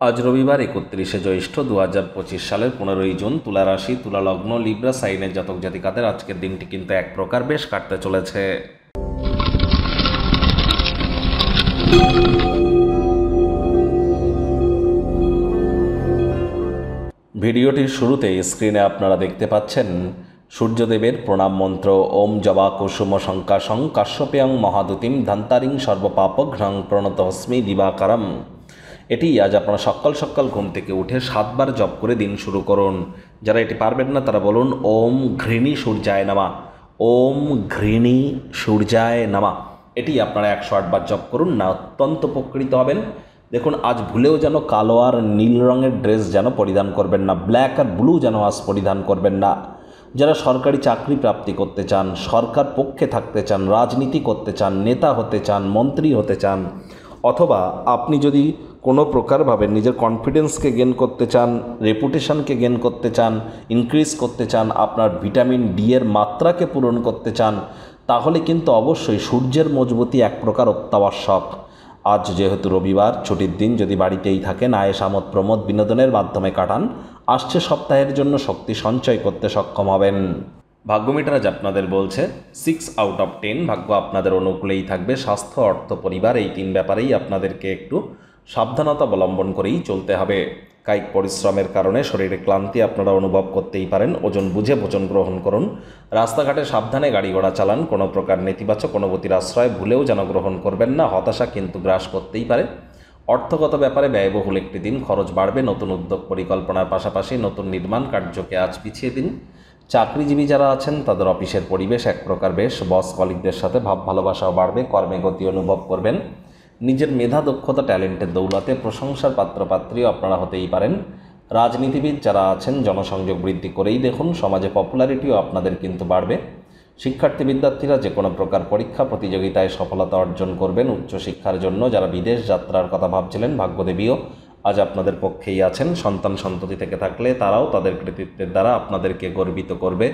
আজ রবিবার ৩১শে জ্যৈষ্ঠ ২০২৫ সালের ১৫ই জুন। তুলা রাশি, তুলা লগ্ন, লিব্রা সাইনের জাতক জাতিকাদের আজকের দিনটি কিন্তু এক প্রকার বেশ কাটতে চলেছে। ভিডিওটির শুরুতে স্ক্রিনে আপনারা দেখতে পাচ্ছেন সূর্যদেবের প্রণাম মন্ত্র। ওম জবা কুসুম শঙ্কাশং কাশ্যপেয়ং মহাদুতিম ধন্তারিং সর্বপাপঘ্নং প্রণতহস্মি দিবাকারম। এটি আজ আপনারা সকাল সকাল ঘুম থেকে উঠে 7 বার জপ করে দিন শুরু করুন। যারা এটি পারবেন না তারা বলুন ওম ঘৃণী সূর্যায় নামা, ওম ঘৃণী সূর্যায় নামা। এটি আপনারা 108 বার জপ করুন, না অত্যন্ত উপকৃত হবেন। দেখুন, আজ ভুলেও যেন কালো আর নীল রঙের ড্রেস যেন পরিধান করবেন না, ব্ল্যাক আর ব্লু যেন আজ পরিধান করবেন না। যারা সরকারি চাকরি প্রাপ্তি করতে চান, সরকার পক্ষে থাকতে চান, রাজনীতি করতে চান, নেতা হতে চান, মন্ত্রী হতে চান, অথবা আপনি যদি কোনো প্রকারভাবে নিজের কনফিডেন্সকে গেন করতে চান, রেপুটেশনকে গেন করতে চান, ইনক্রিজ করতে চান, আপনার ভিটামিন ডি এর মাত্রাকে পূরণ করতে চান, তাহলে কিন্তু অবশ্যই সূর্যের মজবুতি এক প্রকার অত্যাবশ্যক। আজ যেহেতু রবিবার, ছুটির দিন, যদি বাড়িতেই থাকেন, আয়েশ আমোদ প্রমোদ বিনোদনের মাধ্যমে কাটান, আসছে সপ্তাহের জন্য শক্তি সঞ্চয় করতে সক্ষম হবেন। ভাগ্যমিটার আজ আপনাদের বলছে 6 আউট অফ 10, ভাগ্য আপনাদের অনুকূলেই থাকবে। স্বাস্থ্য, অর্থ, পরিবার, এই 3 ব্যাপারেই আপনাদেরকে একটু সাবধানতা অবলম্বন করেই চলতে হবে। কায়িক পরিশ্রমের কারণে শরীরে ক্লান্তি আপনারা অনুভব করতেই পারেন। ওজন বুঝে ভোজন গ্রহণ করুন। রাস্তাঘাটে সাবধানে গাড়ি ঘোড়া চালান। কোনো প্রকার নেতিবাচক অনুভূতির আশ্রয় ভুলেও যেন গ্রহণ করবেন না, হতাশা কিন্তু গ্রাস করতেই পারে। অর্থগত ব্যাপারে ব্যয়বহুল একটি দিন, খরচ বাড়বে। নতুন উদ্যোগ পরিকল্পনার পাশাপাশি নতুন নির্মাণ কার্যকে আজ পিছিয়ে দিন। চাকরিজীবী যারা আছেন তাদের অফিসের পরিবেশ এক প্রকার বেশ, বস কলিগদের সাথে ভাব ভালোবাসাও বাড়বে। কর্মে গতি অনুভব করবেন। নিজের মেধা, দক্ষতা, ট্যালেন্টের দৌলতে প্রশংসার পাত্রপাত্রীও আপনারা হতেই পারেন। রাজনীতিবিদ যারা আছেন জনসংযোগ বৃদ্ধি করেই দেখুন, সমাজে পপুলারিটিও আপনাদের কিন্তু বাড়বে। শিক্ষার্থী বিদ্যার্থীরা যে কোনো প্রকার পরীক্ষা প্রতিযোগিতায় সফলতা অর্জন করবেন। উচ্চশিক্ষার জন্য যারা বিদেশ যাত্রার কথা ভাবছিলেন, ভাগ্যদেবীও আজ আপনাদের পক্ষেই আছেন। সন্তান সন্ততি থেকে থাকলে তারাও তাদের কৃতিত্বের দ্বারা আপনাদেরকে গর্বিত করবে।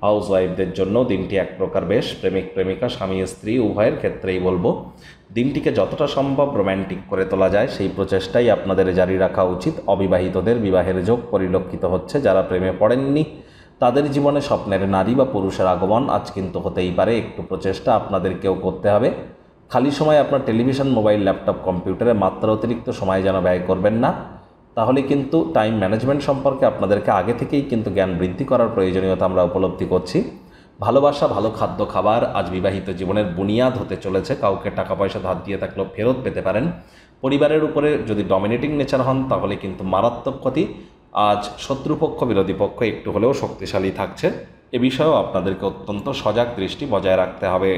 হাউস ওয়াইফদের জন্য দিনটি এক প্রকার বেশ। প্রেমিক প্রেমিকা, স্বামী স্ত্রী উভয়ের ক্ষেত্রেই বলবো, দিনটিকে যতটা সম্ভব রোম্যান্টিক করে তোলা যায় সেই প্রচেষ্টাই আপনাদের জারি রাখা উচিত। অবিবাহিতদের বিবাহের যোগ পরিলক্ষিত হচ্ছে। যারা প্রেমে পড়েননি তাদের জীবনে স্বপ্নের নারী বা পুরুষের আগমন আজ কিন্তু হতেই পারে। একটু প্রচেষ্টা আপনাদেরকেও করতে হবে। খালি সময় আপনার টেলিভিশন, মোবাইল, ল্যাপটপ, কম্পিউটারে মাত্রা অতিরিক্ত সময় যেন ব্যয় করবেন না। তাহলে কিন্তু টাইম ম্যানেজমেন্ট সম্পর্কে আপনাদেরকে আগে থেকেই কিন্তু জ্ঞান বৃদ্ধি করার প্রয়োজনীয়তা আমরা উপলব্ধি করছি। ভালোবাসা, ভালো খাদ্য খাবার আজ বিবাহিত জীবনের বুনিয়াদ হতে চলেছে। কাউকে টাকা পয়সা ধার দিয়ে থাকলেও ফেরত পেতে পারেন। পরিবারের উপরে যদি ডমিনেটিং নেচার হন তাহলে কিন্তু মারাত্মক ক্ষতি। আজ শত্রুপক্ষ, বিরোধী পক্ষ একটু হলেও শক্তিশালী থাকছে। এ বিষয়েও আপনাদেরকে অত্যন্ত সজাগ দৃষ্টি বজায় রাখতে হবে।